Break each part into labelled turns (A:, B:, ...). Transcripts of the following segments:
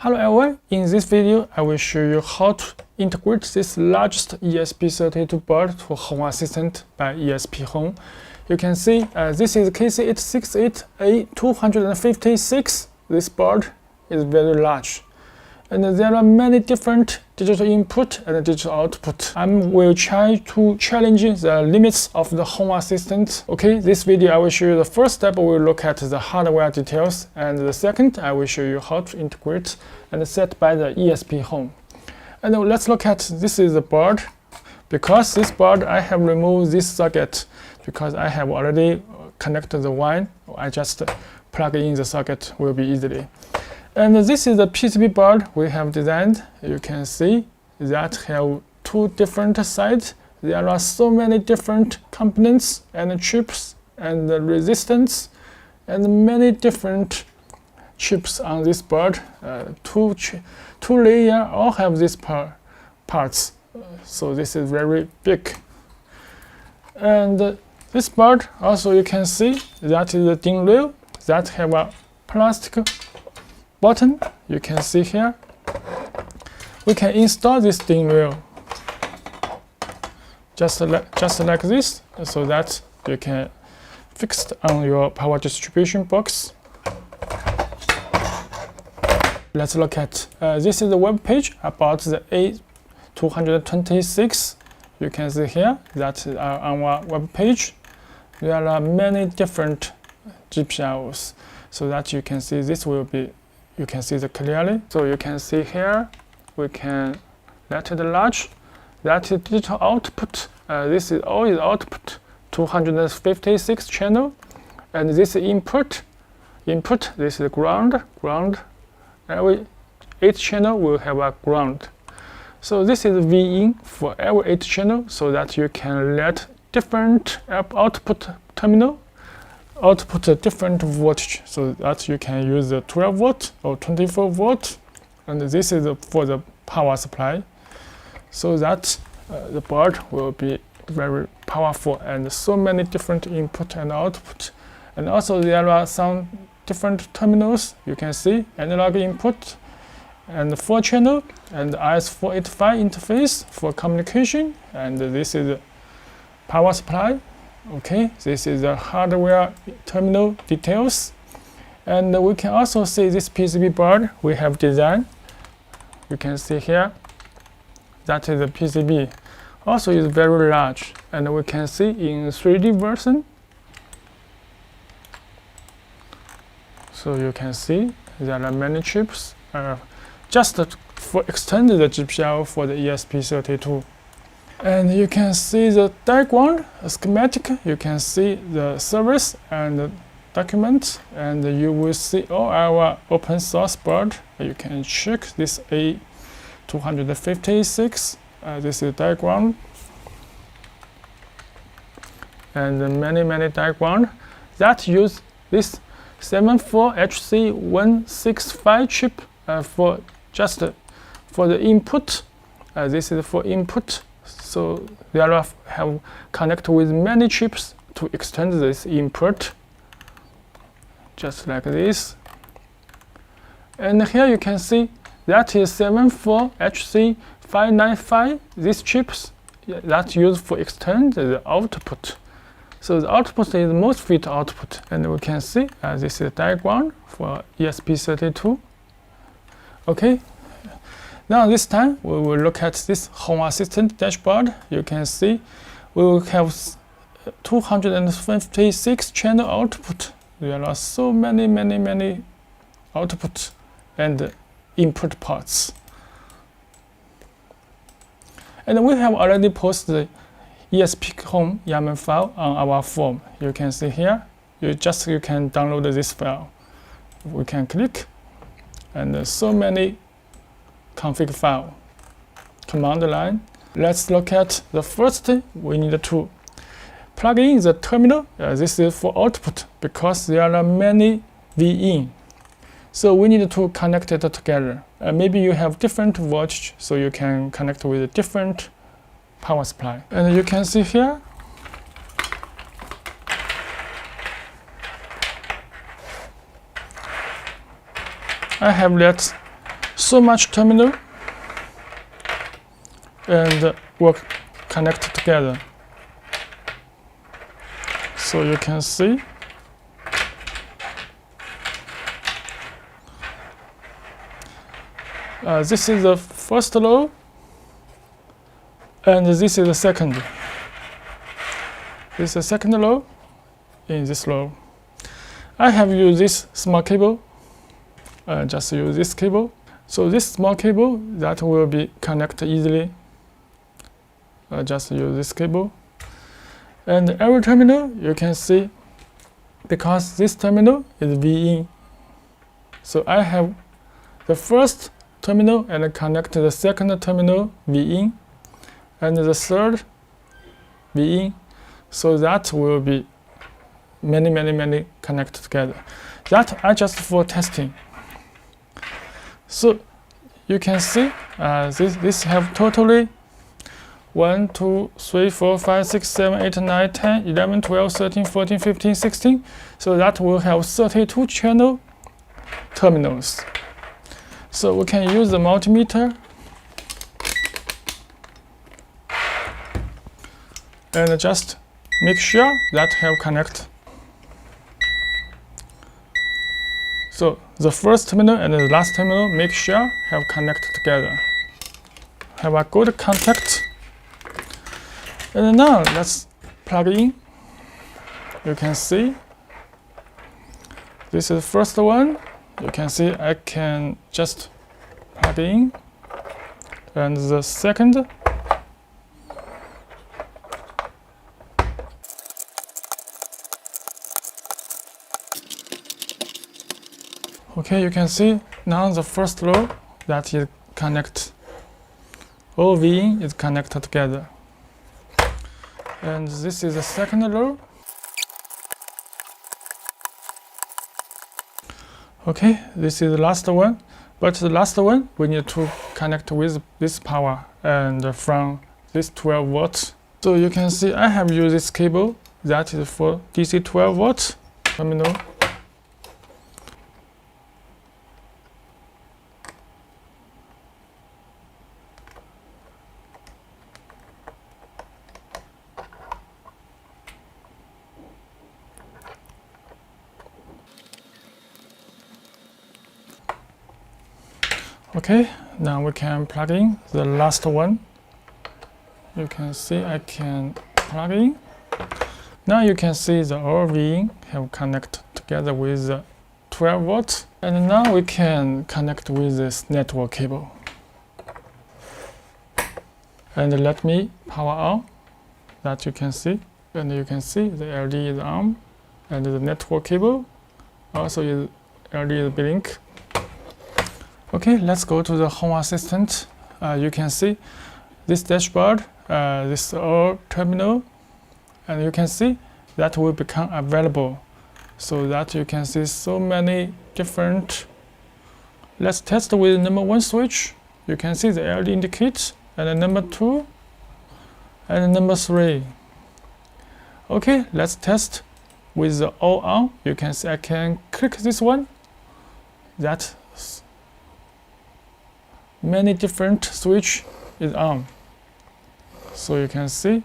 A: Hello everyone, in this video I will show you how to integrate this largest ESP32 board to Home Assistant by ESPHome. You can see this is KC868A256. This board is very large. And there are many different digital input and digital output. I will try to challenge the limits of the Home Assistant. Okay, this video I will show you the first step. We will look at the hardware details, and the second I will show you how to integrate and set by the ESPHome. And let's look at this is the board. Because this board I have removed this socket because I have already connected the wire. I just plug in the socket will be easily. And this is the PCB board we have designed. You can see that have two different sides. There are so many different components and chips and resistance and many different chips on this board. Two layers all have these parts. So this is very big. And this board also you can see that is a DIN rail that have a plastic button. You can see here. We can install this DIN rail just like this, so that you can fix it on your power distribution box. Let's look at this is the web page about the A226. You can see here that on our web page there are many different GPIOs, so that you can see this will be. You can see it clearly. So you can see here, we can let it large. That is digital output. This is always output, 256 channel. And this is input. This is ground. Every 8 channel will have a ground. So this is V in for every 8 channel, so that you can let different output terminal output a different voltage, so that you can use the 12 volt or 24 volt, and this is for the power supply, so that the board will be very powerful and so many different input and output. And also there are some different terminals. You can see analog input and 4 channel and RS485 interface for communication, and this is the power supply. Okay, this is the hardware terminal details. And we can also see this PCB board we have designed. You can see here, that is the PCB. Also is very large, and we can see in 3D version. So you can see there are many chips just for extend the GPIO for the ESP32. And you can see the diagram, schematic. You can see the service and the document, and you will see all our open source board. You can check this A256. This is diagram, and many diagram that use this 74HC165 chip for the input. This is for input. So there have connect with many chips to extend this input, just like this. And here you can see that is 74HC595. These chips that used for extend the output. So the output is MOSFET output, and we can see this is a diagram for ESP32. Okay. Now this time we will look at this Home Assistant dashboard. You can see we will have 256 channel output. There are so many output and input parts. And we have already posted the ESPHome YAML file on our form. You can see here. You can download this file. We can click, and so many config file, command line. Let's look at the first thing. We need to plug in the terminal. This is for output because there are many V in. So we need to connect it together. Maybe you have different voltage, so you can connect with a different power supply. And you can see here, I have let so much terminal and will connect together. So you can see this is the first row and this is the second. This is the second row in this row. I have used this small cable, just use this cable. So this small cable that will be connected easily, just use this cable. And every terminal you can see, because this terminal is V in. So I have the first terminal and connect the second terminal V in and the third V in. So that will be many connected together. That are just for testing. So you can see this have totally 1, 2, 3, 4, 5, 6, 7, 8, 9, 10, 11, 12, 13, 14, 15, 16. So that will have 32 channel terminals. So we can use the multimeter and just make sure that have connect. So the first terminal and the last terminal make sure have connected together. Have a good contact. And now let's plug in. You can see this is the first one. You can see I can just plug in. And the second. Okay, you can see now the first row that is connect. All V in is connected together. And this is the second row. Okay, this is the last one. But the last one, we need to connect with this power and from this 12 volts. So you can see I have used this cable that is for DC 12 volts terminal. Okay, now we can plug in the last one. You can see I can plug in. Now you can see the all V in have connected together with the 12 volts. And now we can connect with this network cable. And let me power on, that you can see. And you can see the LED is on. And the network cable also is LED is blink. Okay, let's go to the Home Assistant. You can see this dashboard, this all terminal, and you can see that will become available, so that you can see so many different. Let's test with number 1 switch. You can see the LED indicates, and number 2, and number 3. Okay, let's test with the all on. You can see I can click this one. That many different switch is on. So you can see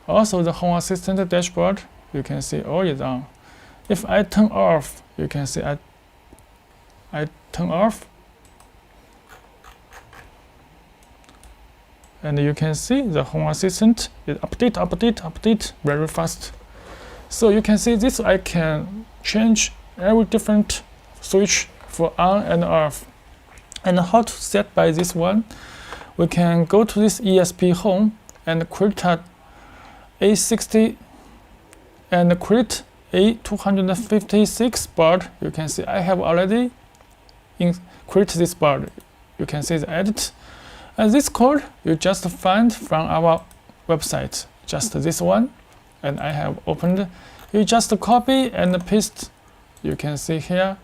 A: also the Home Assistant dashboard, you can see all is on. If I turn off, you can see I turn off, and you can see the Home Assistant is update very fast. So you can see this I can change every different switch for on and off. And how to set by this one, we can go to this ESPHome and create a A60 and create A256 board. You can see I have already create this board. You can see the edit. And this code you just find from our website, just this one. And I have opened. You just copy and paste. You can see here.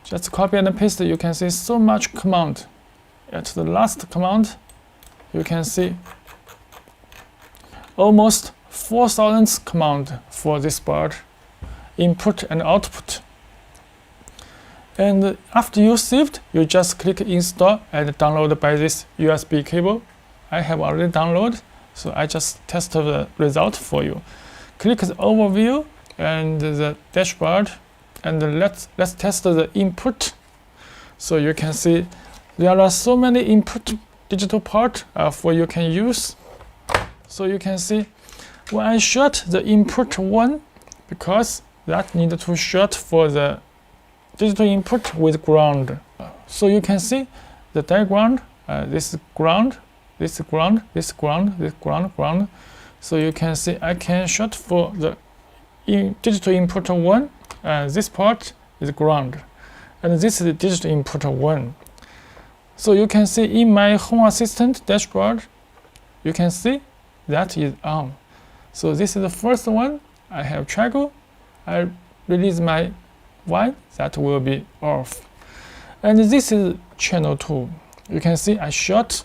A: Just copy and paste, you can see so much command. At the last command, you can see almost 4,000 command for this board, input and output. And after you saved, you just click install and download by this USB cable. I have already downloaded, so I just test the result for you. Click the overview and the dashboard, and let's test the input. So you can see there are so many input digital part for you can use. So you can see when I short the input 1, because that need to short for the digital input with ground. So you can see the diagram, this is ground, this is ground, this is ground, this is ground, ground. So you can see I can short for the digital input 1, this part is ground, and this is the digital input 1. So you can see in my Home Assistant dashboard, you can see that is on. So this is the first one. I have triangle. I release my Y, that will be off. And this is channel 2. You can see I short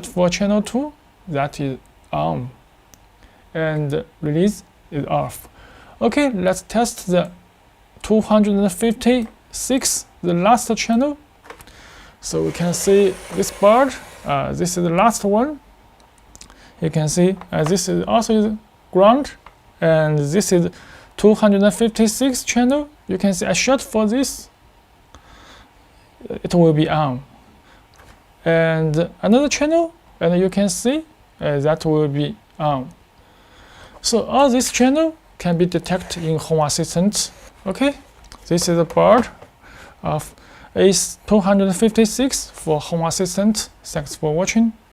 A: for channel 2, that is on. And release is off. Okay, let's test the 256, the last channel. So we can see this board, this is the last one. You can see this is also ground, and this is 256 channel. You can see I short for this, it will be on. And another channel, and you can see that will be on. So all this channel can be detected in Home Assistant. Okay, this is the board of ACE256 for Home Assistant. Thanks for watching.